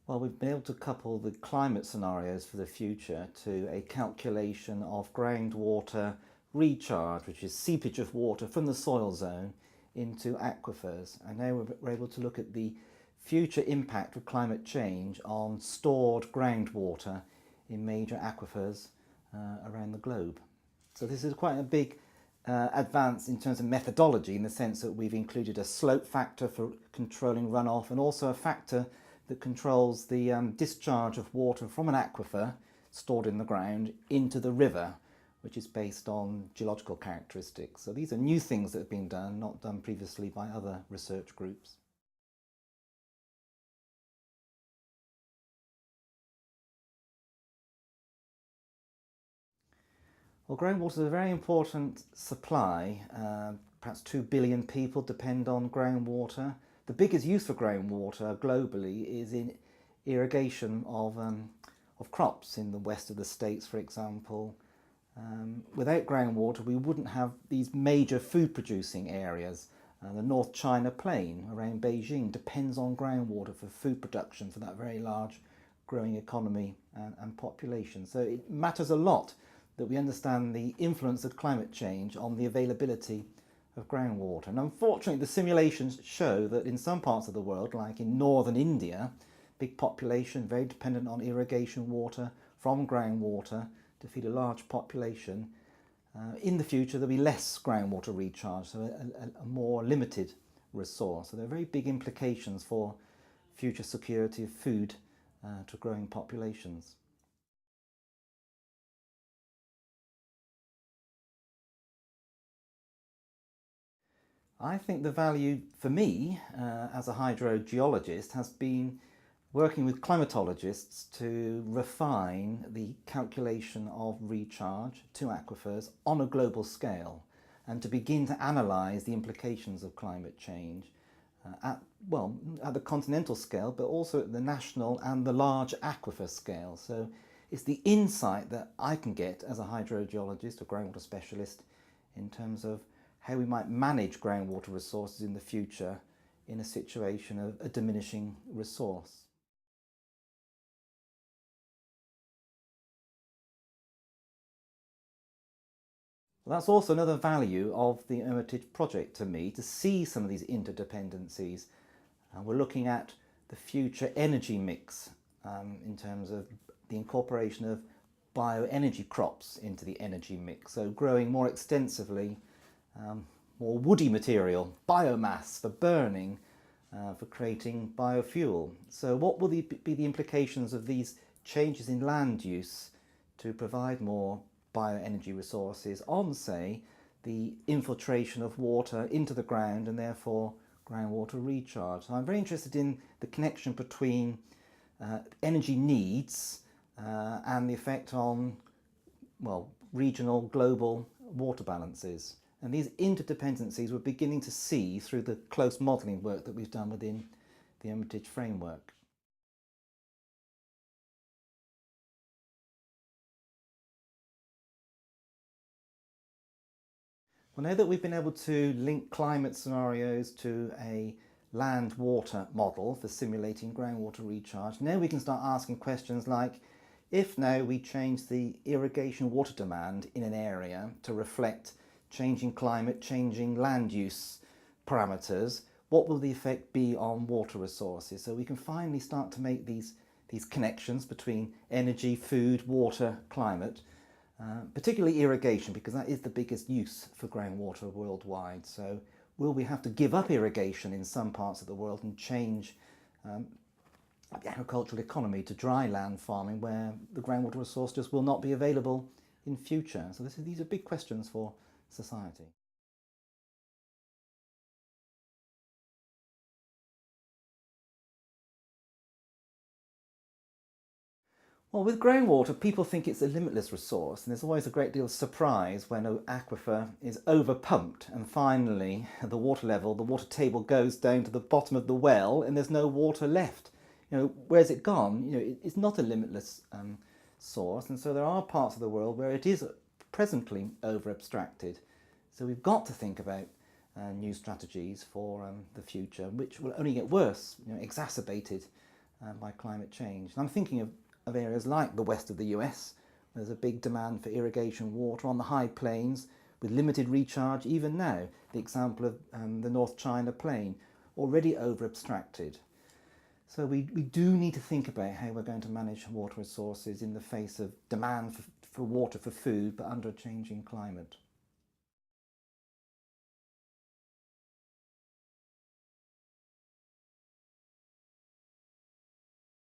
Well, we've been able to couple the climate scenarios for the future to a calculation of groundwater recharge, which is seepage of water from the soil zone into aquifers. And now we're able to look at the future impact of climate change on stored groundwater in major aquifers around the globe. So this is quite a big advance in terms of methodology, in the sense that we've included a slope factor for controlling runoff and also a factor that controls the discharge of water from an aquifer stored in the ground into the river, which is based on geological characteristics. So these are new things that have been done, not done previously by other research groups. Well, groundwater is a very important supply. Perhaps 2 billion people depend on groundwater. The biggest use for groundwater globally is in irrigation of crops in the west of the States, for example. Without groundwater, we wouldn't have these major food producing areas. The North China Plain around Beijing depends on groundwater for food production for that very large growing economy and population. So it matters a lot that we understand the influence of climate change on the availability of groundwater. And unfortunately, the simulations show that in some parts of the world, like in northern India, big population, very dependent on irrigation water from groundwater to feed a large population. In the future, there'll be less groundwater recharge, so a more limited resource. So there are very big implications for future security of food to growing populations. I think the value for me as a hydrogeologist has been working with climatologists to refine the calculation of recharge to aquifers on a global scale and to begin to analyse the implications of climate change at the continental scale, but also at the national and the large aquifer scale. So it's the insight that I can get as a hydrogeologist or groundwater specialist in terms of how we might manage groundwater resources in the future in a situation of a diminishing resource. Well, that's also another value of the Hermitage project to me, to see some of these interdependencies. We're looking at the future energy mix in terms of the incorporation of bioenergy crops into the energy mix, so growing more extensively more woody material, biomass for burning, for creating biofuel. So what will be the implications of these changes in land use to provide more bioenergy resources on, say, the infiltration of water into the ground and therefore groundwater recharge? So I'm very interested in the connection between energy needs and the effect on, well, regional, global water balances. And these interdependencies we're beginning to see through the close modelling work that we've done within the Hermitage framework. Well, now that we've been able to link climate scenarios to a land-water model for simulating groundwater recharge, now we can start asking questions like, if now we change the irrigation water demand in an area to reflect changing climate, changing land use parameters, what will the effect be on water resources? So we can finally start to make these connections between energy, food, water, climate, particularly irrigation, because that is the biggest use for groundwater worldwide. So will we have to give up irrigation in some parts of the world and change the agricultural economy to dry land farming, where the groundwater resource just will not be available in future? So these are big questions for society. Well, with groundwater, people think it's a limitless resource, and there's always a great deal of surprise when an aquifer is overpumped and finally the water level, the water table goes down to the bottom of the well and there's no water left. Where's it gone? It's not a limitless source, and so there are parts of the world where it is presently over abstracted. So we've got to think about new strategies for the future, which will only get worse, exacerbated by climate change. And I'm thinking of areas like the west of the US. There's a big demand for irrigation water on the high plains with limited recharge even now. The example of the North China Plain, already over-abstracted. So we do need to think about how we're going to manage water resources in the face of demand for water for food, but under a changing climate.